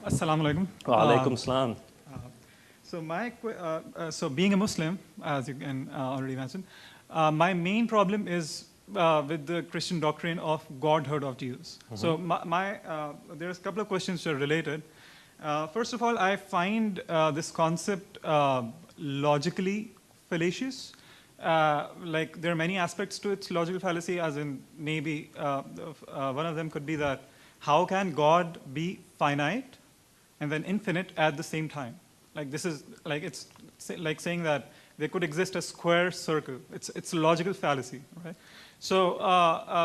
Assalamu alaikum. Wa alaikum salam. So being a Muslim, as you can already imagine, my main problem is with the Christian doctrine of godhood of Jesus. So there's a couple of questions that are related. First of all, I find this concept logically fallacious. Like there are many aspects to its logical fallacy, as in maybe one of them could be that how can God be finite and then infinite at the same time? Like this is like it's like saying that there could exist a square circle. It's a logical fallacy, right? So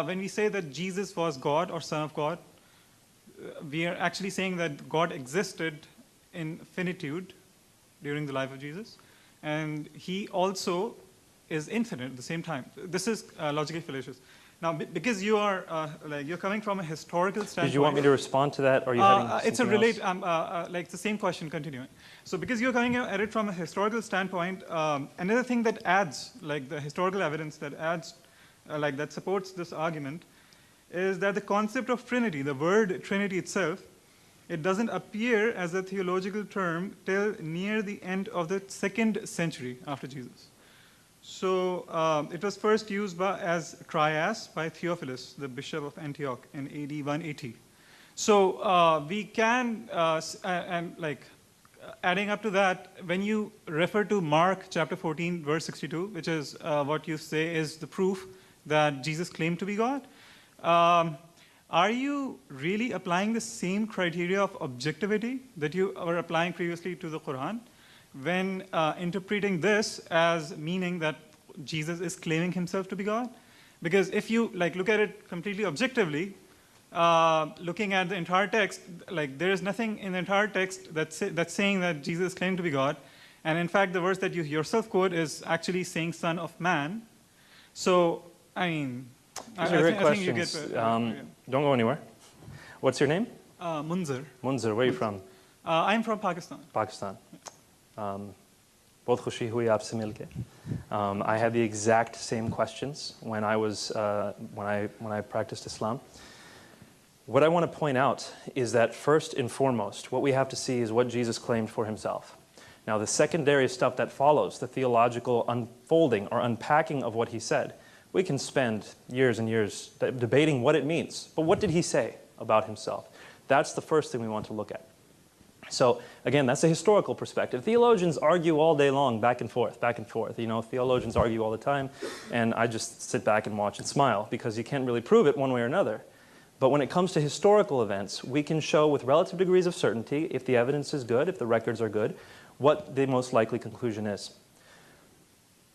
when we say that Jesus was God or Son of God, we are actually saying that God existed in finitude during the life of Jesus, and He also is infinite at the same time. This is logically fallacious. Now, because you are you're coming from a historical standpoint. Did you want me to respond to that, or are you having it's a something relate. else? Like the same question continuing. So, because you're coming at it from a historical standpoint, another thing that adds, like the historical evidence that adds, like that supports this argument, is that the concept of Trinity, the word Trinity itself, it doesn't appear as a theological term till near the end of the 2nd century after Jesus. So it was first used as trias by Theophilus, the bishop of Antioch, in AD 180. So we can, adding up to that, when you refer to Mark chapter 14, verse 62, which is what you say is the proof that Jesus claimed to be God, are you really applying the same criteria of objectivity that you were applying previously to the Quran when interpreting this as meaning that Jesus is claiming himself to be God? Because if you look at it completely objectively, looking at the entire text, there is nothing in the entire text that's saying that Jesus claimed to be God. And in fact, the verse that you yourself quote is actually saying Son of Man. So, I mean, These are great questions. Don't go anywhere. What's your name? Munzir. Munzir, where are you from? I'm from Pakistan. Pakistan. बहुत खुशी हुई आपसे मिलके. I had the exact same questions when I was when I practiced Islam. What I want to point out is that first and foremost, what we have to see is what Jesus claimed for himself. Now, the secondary stuff that follows, the theological unfolding or unpacking of what he said, we can spend years and years debating what it means. But what did he say about himself? That's the first thing we want to look at. So, again, that's a historical perspective. Theologians argue all day long, back and forth, back and forth. You know, theologians argue all the time, and I just sit back and watch and smile because you can't really prove it one way or another. But when it comes to historical events, we can show with relative degrees of certainty, if the evidence is good, if the records are good, what the most likely conclusion is.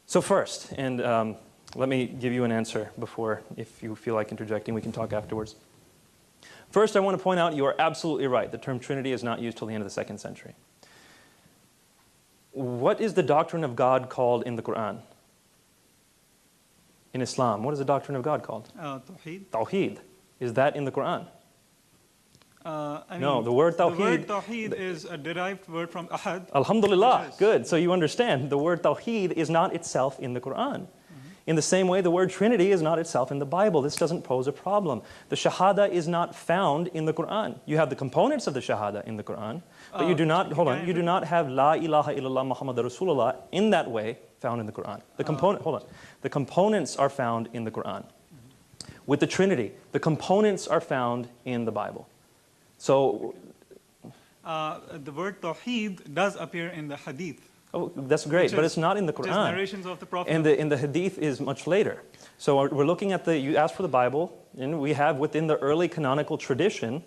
So first, and let me give you an answer before, if you feel like interjecting, we can talk afterwards. First, I want to point out you are absolutely right. The term Trinity is not used till the end of the 2nd century. What is the doctrine of God called in the Quran? In Islam, what is the doctrine of God called? Tauhid. Tauhid. Is that in the Quran? No, the word Tauhid. The word Tauhid is a derived word from Ahad. Alhamdulillah, good. So you understand, the word Tauhid is not itself in the Quran. In the same way, the word Trinity is not itself in the Bible. This doesn't pose a problem. The Shahada is not found in the Quran. You have the components of the Shahada in the Quran, but you do not, you do not have La ilaha illallah Muhammad Rasulullah in that way found in the Quran. The components are found in the Quran. With the Trinity, the components are found in the Bible. So, the word Tawheed does appear in the Hadith. Oh, that's great, but it's not in the Quran. Narrations of the Prophet. And the Hadith is much later. So we're looking at you asked for the Bible, and we have within the early canonical tradition,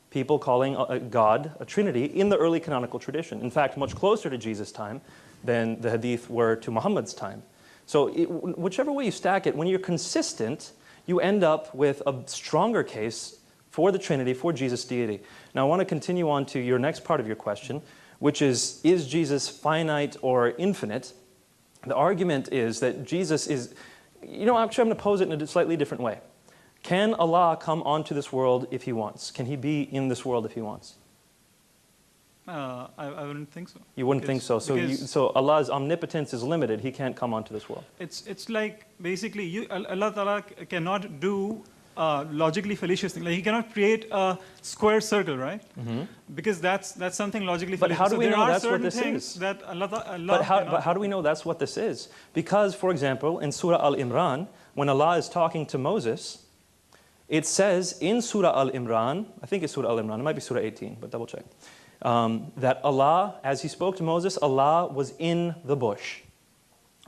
people calling God a Trinity in the early canonical tradition. In fact, much closer to Jesus' time than the Hadith were to Muhammad's time. So whichever way you stack it, when you're consistent, you end up with a stronger case for the Trinity, for Jesus' deity. Now I want to continue on to your next part of your question, which is Jesus finite or infinite? The argument is that Jesus is, actually I'm going to pose it in a slightly different way. Can Allah come onto this world if He wants? Can He be in this world if He wants? I wouldn't think so. You wouldn't think so. So Allah's omnipotence is limited. He can't come onto this world. It's like basically Allah Ta'ala cannot do logically fallacious thing. Like he cannot create a square circle, right? Because that's something logically But fallacious. how do we there know are that's what certain this things is? that Allah But cannot how do we know that's what this is? Because, for example, in Surah Al-Imran, when Allah is talking to Moses, it says in Surah Al-Imran, I think it's Surah Al-Imran, it might be Surah 18, but double check, that Allah, as He spoke to Moses, Allah was in the bush.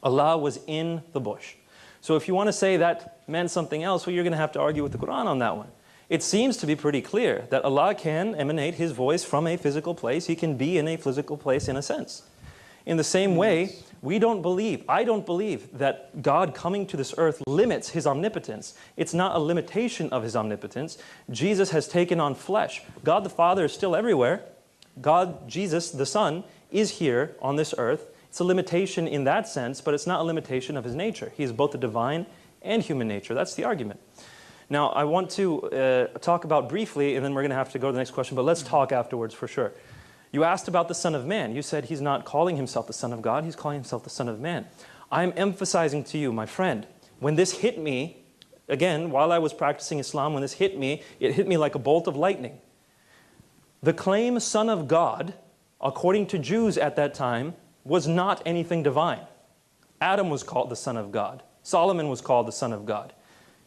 Allah was in the bush. So if you want to say that meant something else, well, you're going to have to argue with the Quran on that one. It seems to be pretty clear that Allah can emanate His voice from a physical place. He can be in a physical place in a sense. In the same way, I don't believe that God coming to this earth limits His omnipotence. It's not a limitation of His omnipotence. Jesus has taken on flesh. God the Father is still everywhere. God, Jesus, the Son, is here on this earth. It's a limitation in that sense, but it's not a limitation of His nature. He is both the divine and human nature. That's the argument. Now, I want to talk about briefly, and then we're going to have to go to the next question, but let's talk afterwards for sure. You asked about the Son of Man. You said He's not calling Himself the Son of God, He's calling Himself the Son of Man. I'm emphasizing to you, my friend, when this hit me, again, while I was practicing Islam, when this hit me, it hit me like a bolt of lightning. The claim Son of God, according to Jews at that time, was not anything divine. Adam was called the Son of God. Solomon was called the Son of God.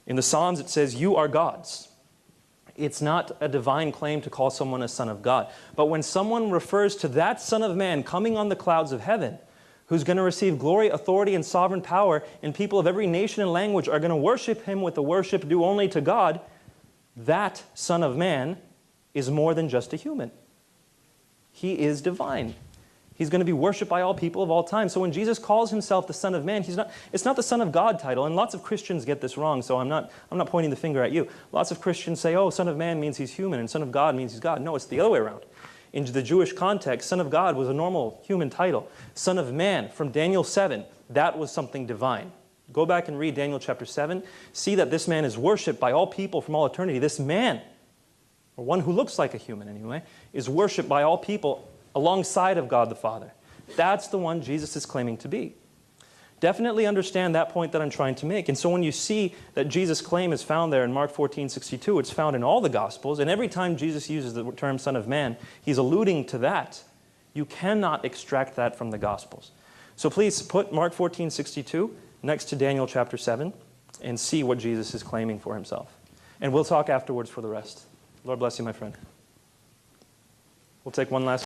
In the Psalms it says, you are gods. It's not a divine claim to call someone a son of God. But when someone refers to that Son of Man coming on the clouds of heaven, who's going to receive glory, authority, and sovereign power, and people of every nation and language are going to worship Him with the worship due only to God, that Son of Man is more than just a human. He is divine. He's going to be worshipped by all people of all time. So when Jesus calls Himself the Son of Man, it's not the Son of God title. And lots of Christians get this wrong, so I'm not pointing the finger at you. Lots of Christians say, oh, Son of Man means He's human, and Son of God means He's God. No, it's the other way around. In the Jewish context, Son of God was a normal human title. Son of Man, from Daniel 7, that was something divine. Go back and read Daniel chapter 7. See that this man is worshipped by all people from all eternity. This man, or one who looks like a human anyway, is worshipped by all people alongside of God the Father. That's the one Jesus is claiming to be. Definitely understand that point that I'm trying to make. And so when you see that Jesus' claim is found there in Mark 14:62, it's found in all the Gospels, and every time Jesus uses the term Son of Man, He's alluding to that. You cannot extract that from the Gospels. So please put Mark 14:62 next to Daniel chapter 7 and see what Jesus is claiming for Himself. And we'll talk afterwards for the rest. Lord bless you, my friend. We'll take one last